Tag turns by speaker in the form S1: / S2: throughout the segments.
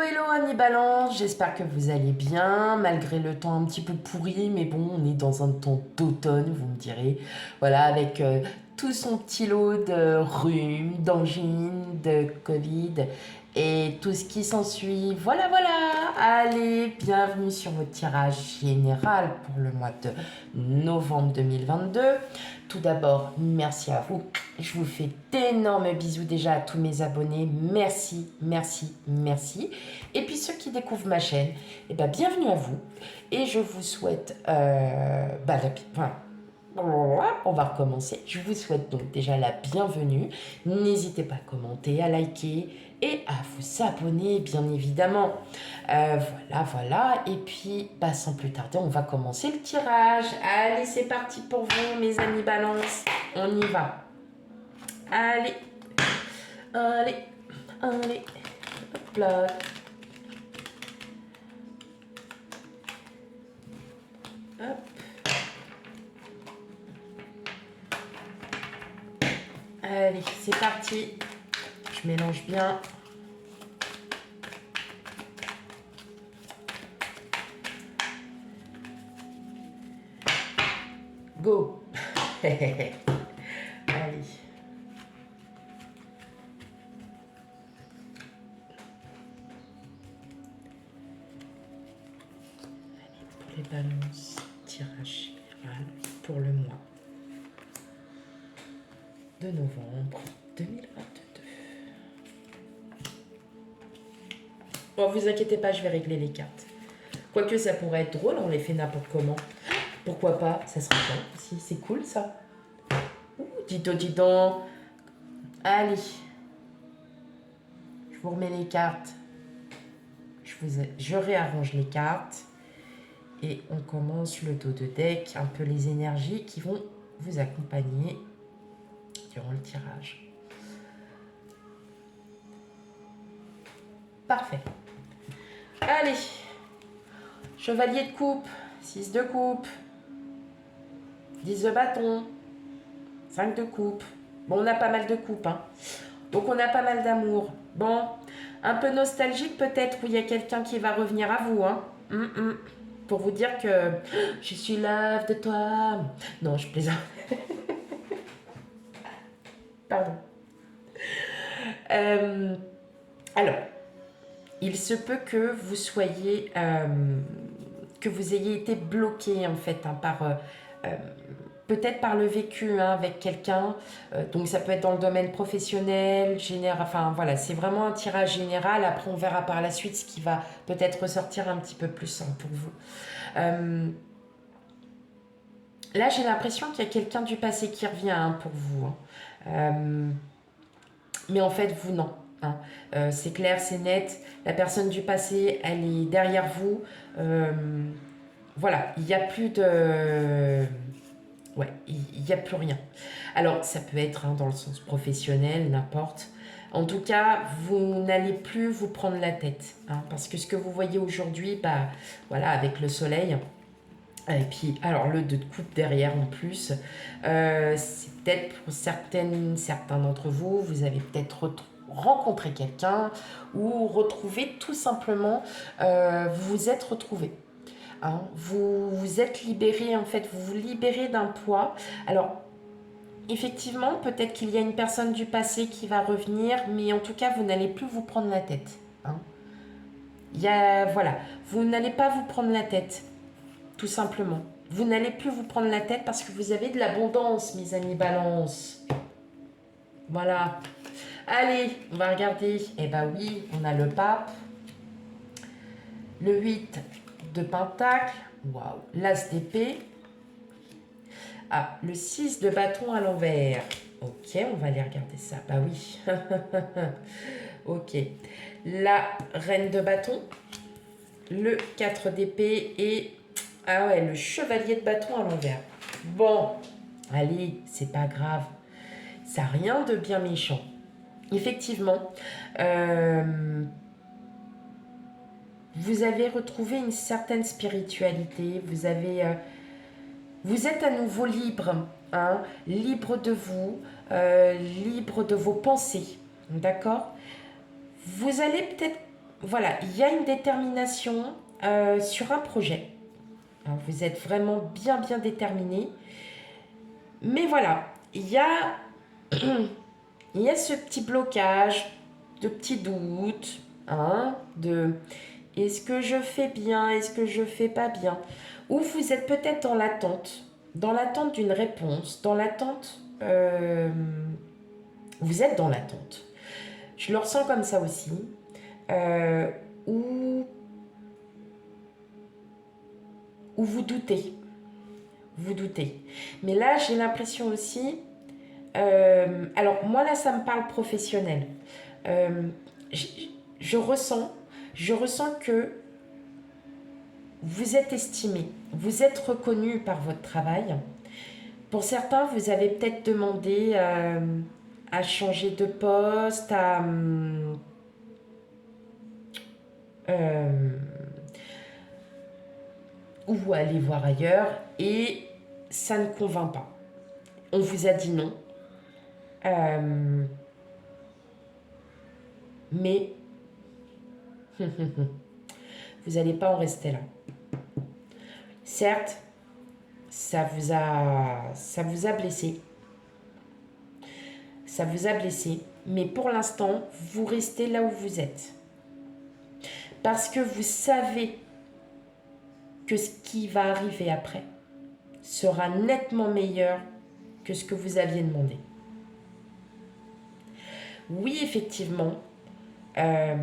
S1: hello amis balance, j'espère que vous allez bien, malgré le temps un petit peu pourri, mais bon, on est dans un temps d'automne, vous me direz, voilà, avec tout son petit lot de rhume, d'angine, de Covid et tout ce qui s'ensuit. Voilà, voilà, allez, bienvenue sur votre tirage général pour le mois de novembre 2022. Tout d'abord, merci à vous. Je vous fais d'énormes bisous déjà à tous mes abonnés. Merci, merci, merci. Et puis ceux qui découvrent ma chaîne, eh ben, bienvenue à vous. Et je vous souhaite... on va recommencer. Je vous souhaite donc déjà la bienvenue. N'hésitez pas à commenter, à liker et à vous abonner, bien évidemment. Voilà. Et puis, sans plus tarder, on va commencer le tirage. Allez, c'est parti pour vous, mes amis balance. On y va. Allez. Hop là. Hop. Allez, c'est parti. Je mélange bien. Go. Allez. Pour les balances, tirage général pour le mois de novembre 2022. Bon, vous inquiétez pas, je vais régler les cartes. Quoique ça pourrait être drôle, on les fait n'importe comment. Pourquoi pas? Ça serait bien aussi, c'est cool ça. Ouh, dis donc. Allez. Je vous remets les cartes. Je réarrange les cartes. Et on commence le dos de deck, un peu les énergies qui vont vous accompagner durant le tirage. Parfait. Allez. Chevalier de coupe, 6 de coupe, 10 de bâton, 5 de coupe. Bon, on a pas mal de coupes, hein. Donc, on a pas mal d'amour. Bon, un peu nostalgique peut-être, où il y a quelqu'un qui va revenir à vous, hein. Pour vous dire que je suis love de toi. Non, je plaisante. Pardon. Alors, il se peut que vous soyez... que vous ayez été bloqué, en fait, hein, par... peut-être par le vécu, hein, avec quelqu'un. Donc, ça peut être dans le domaine professionnel, général... Enfin, voilà, c'est vraiment un tirage général. Après, on verra par la suite ce qui va peut-être ressortir un petit peu plus, hein, pour vous. Là, j'ai l'impression qu'il y a quelqu'un du passé qui revient, hein, pour vous. Mais en fait, vous, non. Hein. C'est clair, c'est net. La personne du passé, elle est derrière vous. Voilà, il n'y a plus de... Ouais, il n'y a plus rien. Alors, ça peut être, hein, dans le sens professionnel, n'importe. En tout cas, vous n'allez plus vous prendre la tête. Hein, parce que ce que vous voyez aujourd'hui, voilà, avec le soleil... Et puis, alors, le 2 de coupe derrière en plus, c'est peut-être pour certains d'entre vous, vous avez peut-être rencontré quelqu'un ou retrouvé tout simplement, vous vous êtes retrouvé. Hein, vous vous êtes libéré, en fait, vous vous libérez d'un poids. Alors, effectivement, peut-être qu'il y a une personne du passé qui va revenir, mais en tout cas, vous n'allez plus vous prendre la tête. Hein. Voilà, vous n'allez pas vous prendre la tête. Tout simplement. Vous n'allez plus vous prendre la tête parce que vous avez de l'abondance, mes amis balance. Voilà. Allez, on va regarder. Eh ben oui, on a le pape. Le 8 de pentacle. Waouh. L'as d'épée. Ah, le 6 de bâton à l'envers. Ok, on va aller regarder ça. Bah oui. Ok. La reine de bâton. Le 4 d'épée et... Ah ouais, le chevalier de bâton à l'envers. Bon, allez, c'est pas grave. Ça n'a rien de bien méchant. Effectivement, vous avez retrouvé une certaine spiritualité. Vous êtes à nouveau libre, hein, libre de vous, libre de vos pensées. D'accord? Vous allez peut-être voilà, il y a une détermination sur un projet. Alors, vous êtes vraiment bien, bien déterminé. Mais voilà, il y a, il y a ce petit blocage, de petits doutes, hein, de est-ce que je fais bien, est-ce que je fais pas bien, ou vous êtes peut-être dans l'attente d'une réponse, dans l'attente, vous êtes dans l'attente. Je le ressens comme ça aussi, euh, ou, ou vous doutez. Mais là, j'ai l'impression aussi, alors moi là, ça me parle professionnel. Euh, je, je ressens, je ressens que vous êtes estimé, vous êtes reconnu par votre travail. Pour certains, vous avez peut-être demandé à changer de poste, euh, ou à aller voir ailleurs, et ça ne convainc pas. On vous a dit non, euh, mais vous n'allez pas en rester là. Certes, ça vous a blessé, mais pour l'instant, vous restez là où vous êtes. Parce que vous savez que ce qui va arriver après sera nettement meilleur que ce que vous aviez demandé. Oui, effectivement, euh,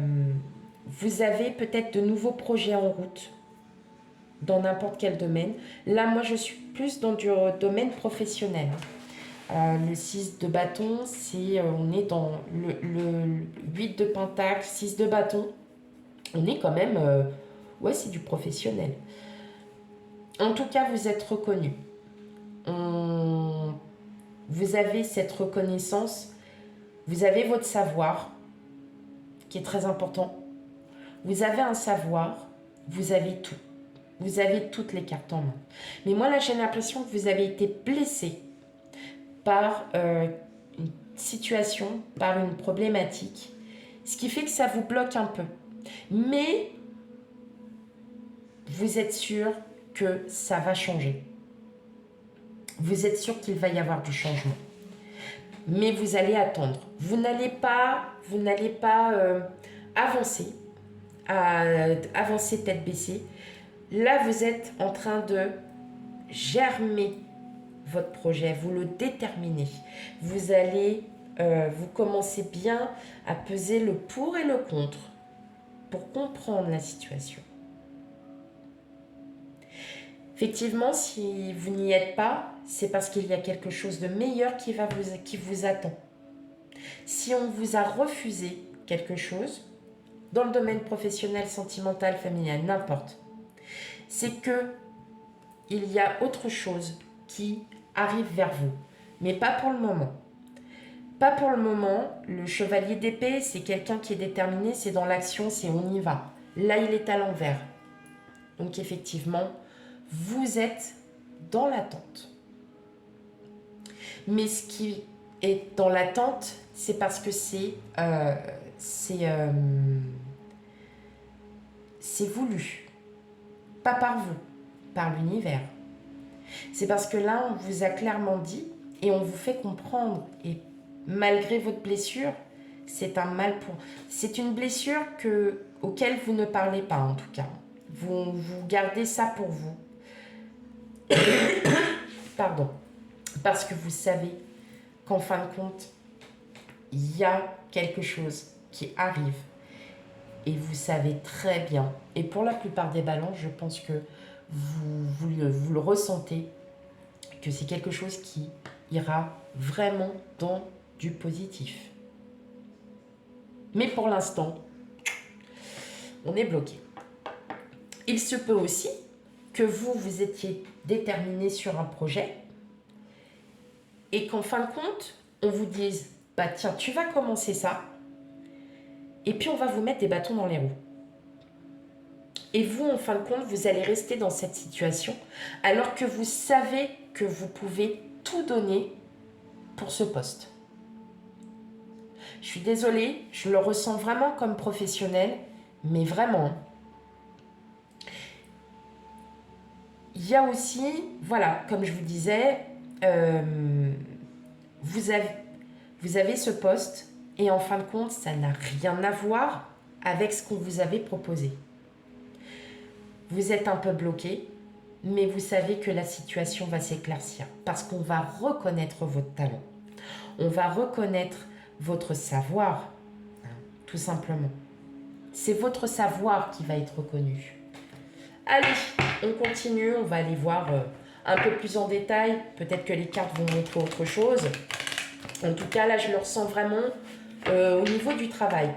S1: vous avez peut-être de nouveaux projets en route dans n'importe quel domaine. Là, moi, je suis plus dans du domaine professionnel. Le 6 de bâton, on est dans le 8 de pentacle, 6 de bâton. On est quand même, ouais, c'est du professionnel. En tout cas, vous êtes reconnu. Vous avez cette reconnaissance, vous avez votre savoir, qui est très important. Vous avez un savoir, vous avez tout. Vous avez toutes les cartes en main. Mais moi, là, j'ai l'impression que vous avez été blessé par une situation, par une problématique, ce qui fait que ça vous bloque un peu. Mais vous êtes sûr que ça va changer. Vous êtes sûr qu'il va y avoir du changement. Mais vous allez attendre. Vous n'allez pas avancer, avancer tête baissée. Là, vous êtes en train de germer votre projet, vous le déterminez. Vous allez, vous commencez bien à peser le pour et le contre pour comprendre la situation. Effectivement, si vous n'y êtes pas, c'est parce qu'il y a quelque chose de meilleur qui vous attend. Si on vous a refusé quelque chose, dans le domaine professionnel, sentimental, familial, n'importe, c'est que il y a autre chose qui arrive vers vous, mais pas pour le moment. Pas pour le moment. Le chevalier d'épée, c'est quelqu'un qui est déterminé, c'est dans l'action, c'est on y va. Là, il est à l'envers. Donc effectivement, vous êtes dans l'attente. Mais ce qui est dans l'attente, c'est parce que c'est voulu. Pas par vous, par l'univers. C'est parce que là, on vous a clairement dit et on vous fait comprendre. Et malgré votre blessure, c'est un mal pour... C'est une blessure auquel vous ne parlez pas, en tout cas. Vous gardez ça pour vous. Pardon. Parce que vous savez qu'en fin de compte, il y a quelque chose qui arrive. Et vous savez très bien, et pour la plupart des balances, je pense que vous le ressentez, que c'est quelque chose qui ira vraiment dans du positif. Mais pour l'instant, on est bloqué. Il se peut aussi que vous étiez déterminé sur un projet et qu'en fin de compte, on vous dise « Bah tiens, tu vas commencer ça et puis on va vous mettre des bâtons dans les roues. » Et vous, en fin de compte, vous allez rester dans cette situation alors que vous savez que vous pouvez tout donner pour ce poste. Je suis désolée, je le ressens vraiment comme professionnel, Mais vraiment. Il y a aussi, voilà, comme je vous disais, vous avez ce poste et en fin de compte, ça n'a rien à voir avec ce qu'on vous avait proposé. Vous êtes un peu bloqué, mais vous savez que la situation va s'éclaircir parce qu'on va reconnaître votre talent. On va reconnaître votre savoir, hein, tout simplement. C'est votre savoir qui va être reconnu. Allez, on continue, on va aller voir un peu plus en détail. Peut-être que les cartes vont montrer autre chose. En tout cas, là, je le ressens vraiment au niveau du travail.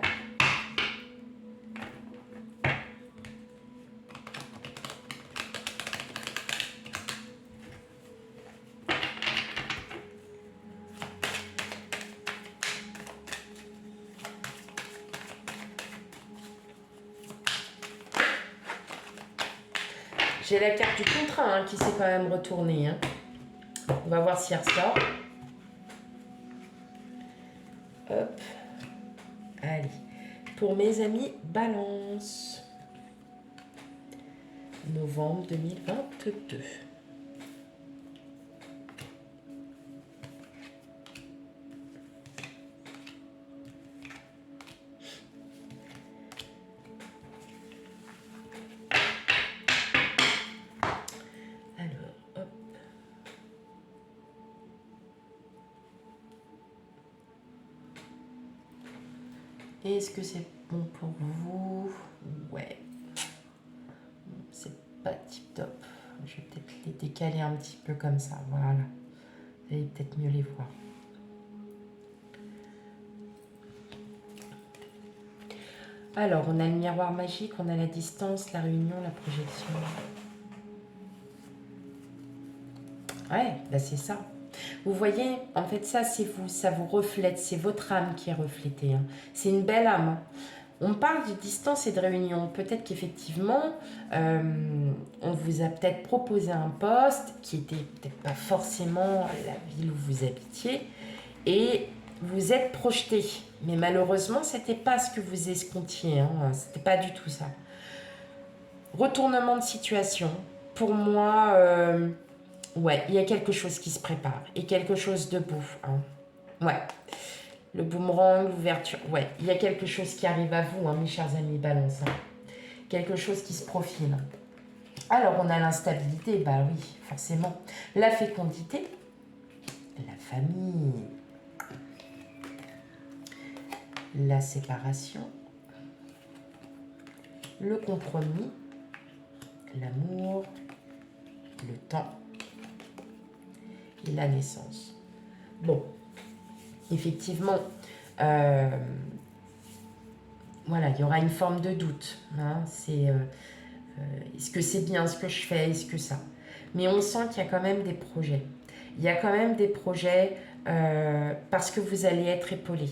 S1: J'ai la carte du contrat qui s'est quand même retournée. On va voir si elle ressort. Hop. Allez. Pour mes amis Balance. Novembre 2022. Est-ce que c'est bon pour vous? Ouais. C'est pas tip top. Je vais peut-être les décaler un petit peu comme ça. Voilà. Vous allez peut-être mieux les voir. Alors, on a le miroir magique, on a la distance, la réunion, la projection. Ouais, bah c'est ça. Vous voyez, en fait, ça, c'est vous, ça vous reflète, c'est votre âme qui est reflétée. C'est une belle âme. On parle de distance et de réunion. Peut-être qu'effectivement, on vous a peut-être proposé un poste qui était peut-être pas forcément la ville où vous habitiez et vous êtes projeté. Mais malheureusement, c'était pas ce que vous escomptiez. C'était pas du tout ça. Retournement de situation. Pour moi, ouais, il y a quelque chose qui se prépare et quelque chose de beau. Ouais. Le boomerang, l'ouverture. Ouais, il y a quelque chose qui arrive à vous, mes chers amis Balance. Quelque chose qui se profile. Alors, on a l'instabilité, bah oui, forcément. La fécondité, la famille, la séparation, le compromis, l'amour, le temps et la naissance. Bon, effectivement, voilà, il y aura une forme de doute. C'est est-ce que c'est bien ce que je fais, est-ce que ça. Mais on sent qu'il y a quand même des projets. Il y a quand même des projets parce que vous allez être épaulé.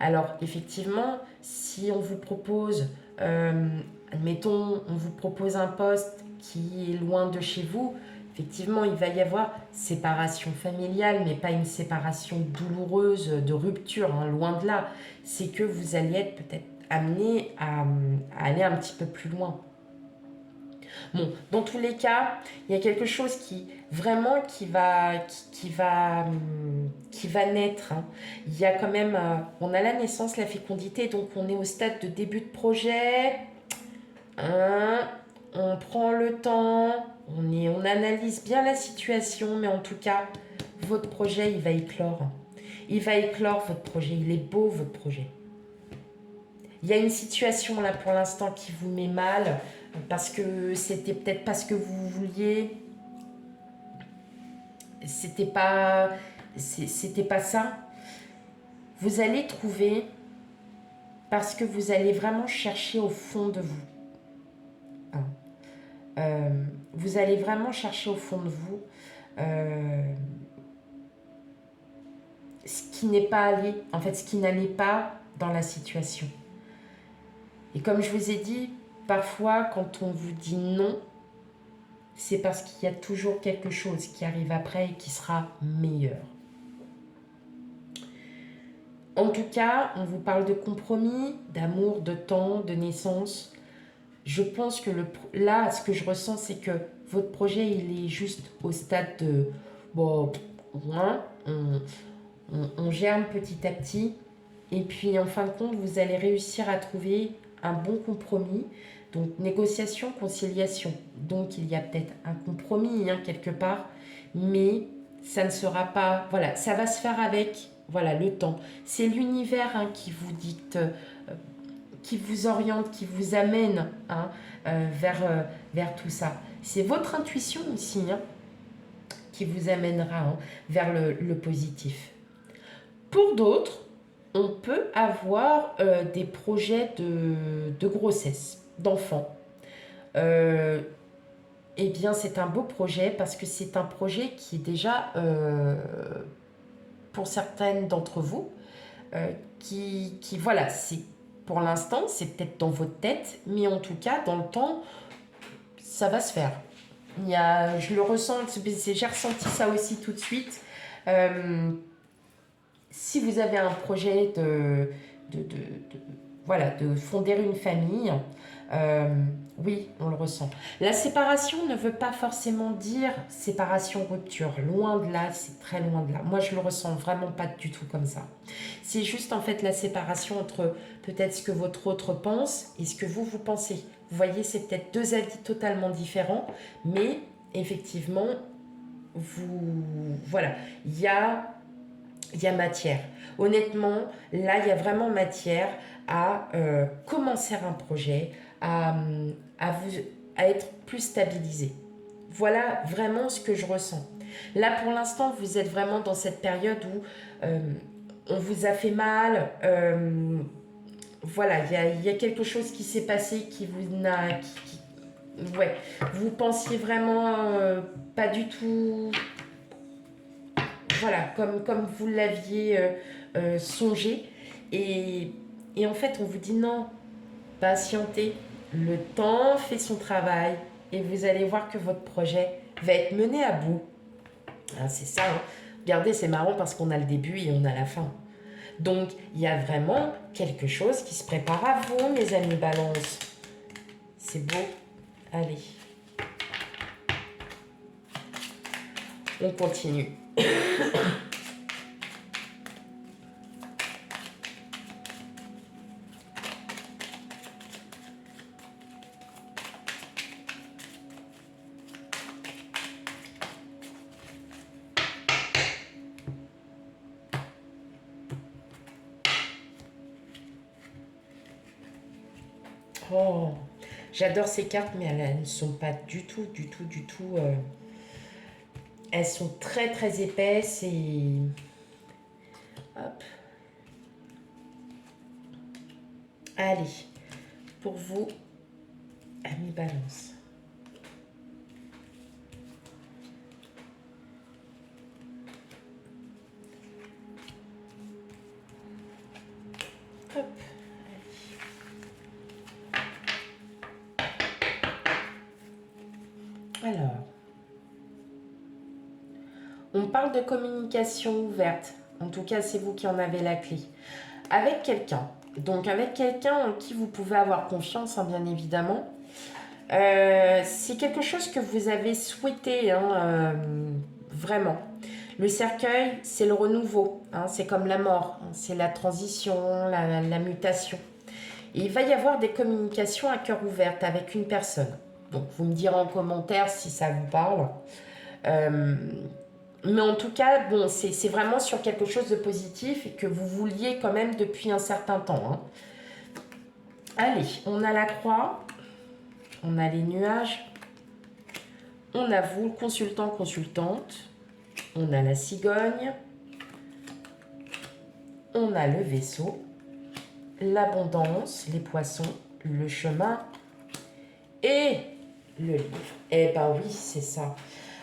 S1: Alors, effectivement, si on vous propose, admettons, on vous propose un poste qui est loin de chez vous, effectivement, il va y avoir séparation familiale, mais pas une séparation douloureuse de rupture, loin de là. C'est que vous allez être peut-être amené à aller un petit peu plus loin. Bon, dans tous les cas, il y a quelque chose qui vraiment qui va naître. Il y a quand même, on a la naissance, la fécondité, donc on est au stade de début de projet. On prend le temps, on analyse bien la situation, mais en tout cas, votre projet, il va éclore. Il va éclore votre projet, il est beau votre projet. Il y a une situation là pour l'instant qui vous met mal parce que c'était peut-être pas ce que vous vouliez. C'était pas ça. Vous allez trouver parce que vous allez vraiment chercher au fond de vous. Vous allez vraiment chercher au fond de vous ce qui n'est pas allé, en fait, ce qui n'allait pas dans la situation. Et comme je vous ai dit, parfois, quand on vous dit non, c'est parce qu'il y a toujours quelque chose qui arrive après et qui sera meilleur. En tout cas, on vous parle de compromis, d'amour, de temps, de naissance. Je pense que là, ce que je ressens, c'est que votre projet, il est juste au stade de... Bon, hein, on germe petit à petit. Et puis, en fin de compte, vous allez réussir à trouver un bon compromis. Donc, négociation, conciliation. Donc, il y a peut-être un compromis, hein, quelque part. Mais ça ne sera pas... Voilà, ça va se faire avec, voilà, le temps. C'est l'univers, hein, qui vous dicte, qui vous oriente, qui vous amène, hein, vers tout ça. C'est votre intuition aussi, hein, qui vous amènera, hein, vers le positif. Pour d'autres, on peut avoir des projets de grossesse, d'enfants. Euh, eh bien, c'est un beau projet parce que c'est un projet qui est déjà, pour certaines d'entre vous, voilà, c'est pour l'instant, c'est peut-être dans votre tête, mais en tout cas, dans le temps, ça va se faire. Je le ressens, j'ai ressenti ça aussi tout de suite. Euh, Si vous avez un projet voilà, de fonder une famille, oui, on le ressent. La séparation ne veut pas forcément dire séparation, rupture. Loin de là, c'est très loin de là. Moi, je le ressens vraiment pas du tout comme ça. C'est juste en fait la séparation entre peut-être ce que votre autre pense et ce que vous pensez. Vous voyez, c'est peut-être deux avis totalement différents, mais effectivement, voilà, il y a matière. Honnêtement, là, il y a vraiment matière à commencer un projet, à, à être plus stabilisé. Voilà vraiment ce que je ressens. Là, pour l'instant, vous êtes vraiment dans cette période où on vous a fait mal. Voilà, il y a quelque chose qui s'est passé qui vous n'a... ouais, vous pensiez vraiment pas du tout... Voilà, comme vous l'aviez songé. Et, et en fait, on vous dit non, patientez. Le temps fait son travail et vous allez voir que votre projet va être mené à bout. Ah, c'est ça, hein. Regardez, c'est marrant parce qu'on a le début et on a la fin. Donc, il y a vraiment quelque chose qui se prépare à vous, mes amis Balance. C'est beau. Allez. On continue. Oh, j'adore ces cartes, mais elles ne sont pas du tout, elles sont très, très épaisses et... Hop. Allez, pour vous, amis Balance. Hop. Alors, on parle de communication ouverte. En tout cas, c'est vous qui en avez la clé. Avec quelqu'un. Donc, avec quelqu'un en qui vous pouvez avoir confiance, hein, bien évidemment. C'est quelque chose que vous avez souhaité, hein, vraiment. Le cercueil, c'est le renouveau. Hein, c'est comme la mort. Hein, c'est la transition, la mutation. Et il va y avoir des communications à cœur ouvert avec une personne. Donc, vous me direz en commentaire si ça vous parle. Mais en tout cas, bon, c'est vraiment sur quelque chose de positif et que vous vouliez quand même depuis un certain temps. Hein. Allez, on a la croix, on a les nuages, on a vous, consultant, consultante, on a la cigogne, on a le vaisseau, l'abondance, les poissons, le chemin et le livre. Eh ben oui, c'est ça.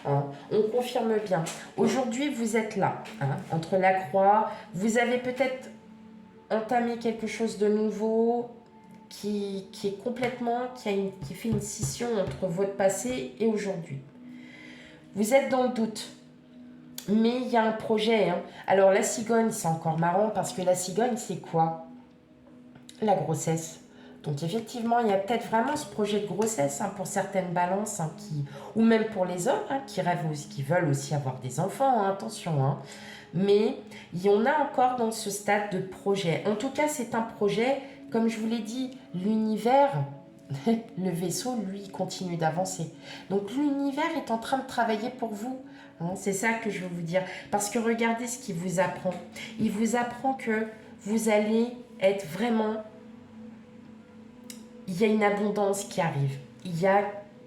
S1: Hein, on confirme bien. Aujourd'hui, vous êtes là, hein, entre la croix. Vous avez peut-être entamé quelque chose de nouveau qui est complètement, qui fait une scission entre votre passé et aujourd'hui. Vous êtes dans le doute. Mais il y a un projet. Hein. Alors la cigogne, c'est encore marrant parce que la cigogne, c'est quoi? La grossesse. Donc effectivement, il y a peut-être vraiment ce projet de grossesse hein, pour certaines balances, hein, ou même pour les hommes qui rêvent aussi, qui veulent aussi avoir des enfants, hein, attention. Hein. Mais il y en a encore dans ce stade de projet. En tout cas, c'est un projet, comme je vous l'ai dit, l'univers, le vaisseau, lui, continue d'avancer. Donc l'univers est en train de travailler pour vous. Hein, c'est ça que je veux vous dire. Parce que regardez ce qu'il vous apprend. Il vous apprend que vous allez être vraiment... Il y a une abondance qui arrive. Il y a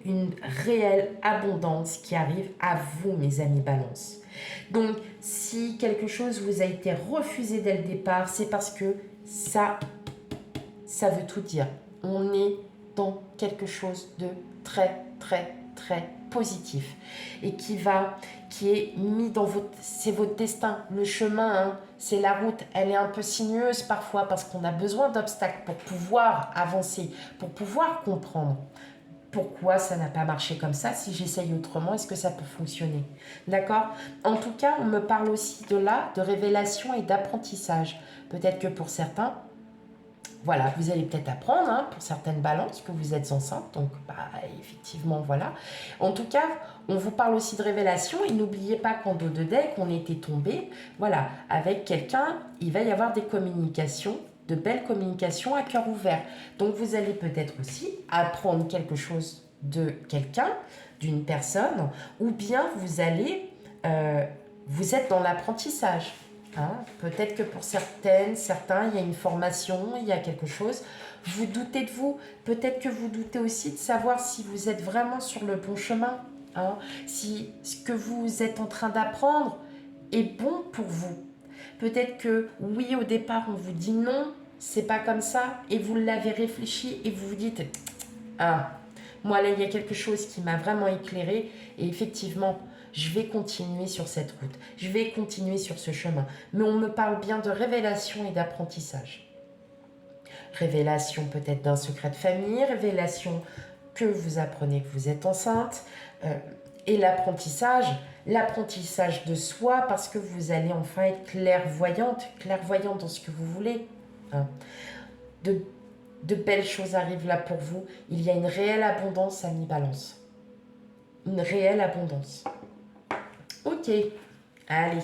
S1: une réelle abondance qui arrive à vous, mes amis balance. Donc, si quelque chose vous a été refusé dès le départ, c'est parce que ça veut tout dire. On est dans quelque chose de très, très, très positif et qui est mis dans c'est votre destin. Le chemin, hein, c'est la route. Elle est un peu sinueuse parfois parce qu'on a besoin d'obstacles pour pouvoir avancer, pour pouvoir comprendre. Pourquoi ça n'a pas marché comme ça? Si j'essaye autrement, est-ce que ça peut fonctionner? D'accord? En tout cas, on me parle aussi de révélation et d'apprentissage. Peut-être que pour certains, voilà, vous allez peut-être apprendre hein, pour certaines balances que vous êtes enceinte. Donc, effectivement, voilà. En tout cas, on vous parle aussi de révélation. Et n'oubliez pas qu'en dos de deck, on était tombé, voilà, avec quelqu'un, il va y avoir des communications, de belles communications à cœur ouvert. Donc, vous allez peut-être aussi apprendre quelque chose de quelqu'un, d'une personne, ou bien vous allez, vous êtes dans l'apprentissage. Hein, peut-être que pour certains, il y a une formation, il y a quelque chose. Vous doutez de vous. Peut-être que vous doutez aussi de savoir si vous êtes vraiment sur le bon chemin. Hein, si ce que vous êtes en train d'apprendre est bon pour vous. Peut-être que oui, au départ, on vous dit non, c'est pas comme ça, et vous l'avez réfléchi et vous vous dites ah, moi là, il y a quelque chose qui m'a vraiment éclairé et effectivement, je vais continuer sur cette route, je vais continuer sur ce chemin. Mais on me parle bien de révélation et d'apprentissage. Révélation peut-être d'un secret de famille, révélation que vous apprenez que vous êtes enceinte, et l'apprentissage de soi parce que vous allez enfin être clairvoyante dans ce que vous voulez. Hein. De belles choses arrivent là pour vous. Il y a une réelle abondance à mi-balance. Une réelle abondance. Ok, allez.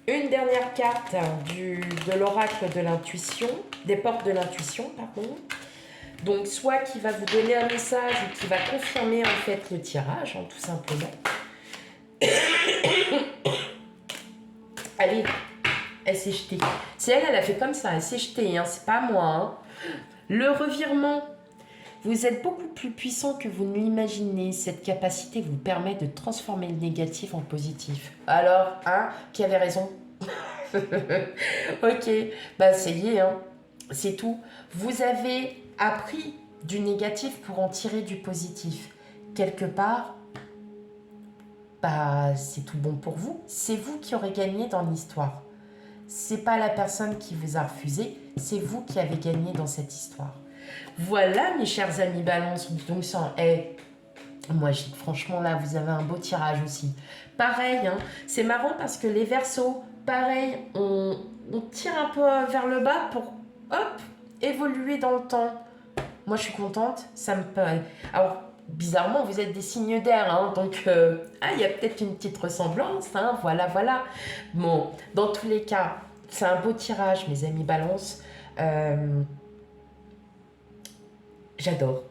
S1: Une dernière carte de l'oracle de l'intuition, des portes de l'intuition, pardon. Donc, soit qui va vous donner un message ou qui va confirmer en fait le tirage, hein, tout simplement. Allez, elle s'est jetée. C'est elle a fait comme ça, elle s'est jetée, hein, c'est pas moi. Hein. Le revirement. Vous êtes beaucoup plus puissant que vous ne l'imaginez. Cette capacité vous permet de transformer le négatif en positif. Alors, hein, qui avait raison? Ok, ça y est, hein, c'est tout. Vous avez appris du négatif pour en tirer du positif. Quelque part, c'est tout bon pour vous. C'est vous qui aurez gagné dans l'histoire. C'est pas la personne qui vous a refusé, c'est vous qui avez gagné dans cette histoire. Voilà, mes chers amis balance. Donc, moi, je dis franchement, là, vous avez un beau tirage aussi. Pareil, hein, c'est marrant parce que les Verseaux, pareil, on tire un peu vers le bas pour, hop, évoluer dans le temps. Moi, je suis contente. Ça me paraît... Alors, bizarrement, vous êtes des signes d'air, hein, donc il y a peut-être une petite ressemblance. Hein, voilà. Bon, dans tous les cas, c'est un beau tirage, mes amis balance. J'adore.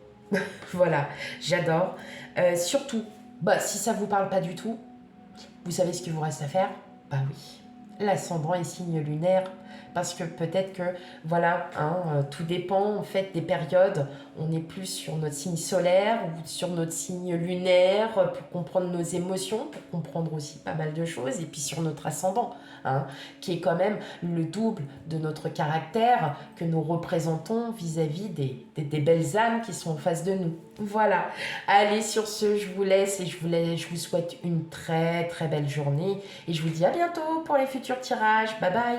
S1: Voilà, j'adore. Surtout, si ça ne vous parle pas du tout, vous savez ce qu'il vous reste à faire? Oui. L'ascendant est signe lunaire. Parce que peut-être que, voilà, tout dépend en fait des périodes. On est plus sur notre signe solaire ou sur notre signe lunaire pour comprendre nos émotions, pour comprendre aussi pas mal de choses. Et puis sur notre ascendant, qui est quand même le double de notre caractère que nous représentons vis-à-vis des belles âmes qui sont en face de nous. Voilà. Allez, sur ce, je vous laisse et je vous souhaite une très très belle journée. Et je vous dis à bientôt pour les futurs tirages. Bye bye.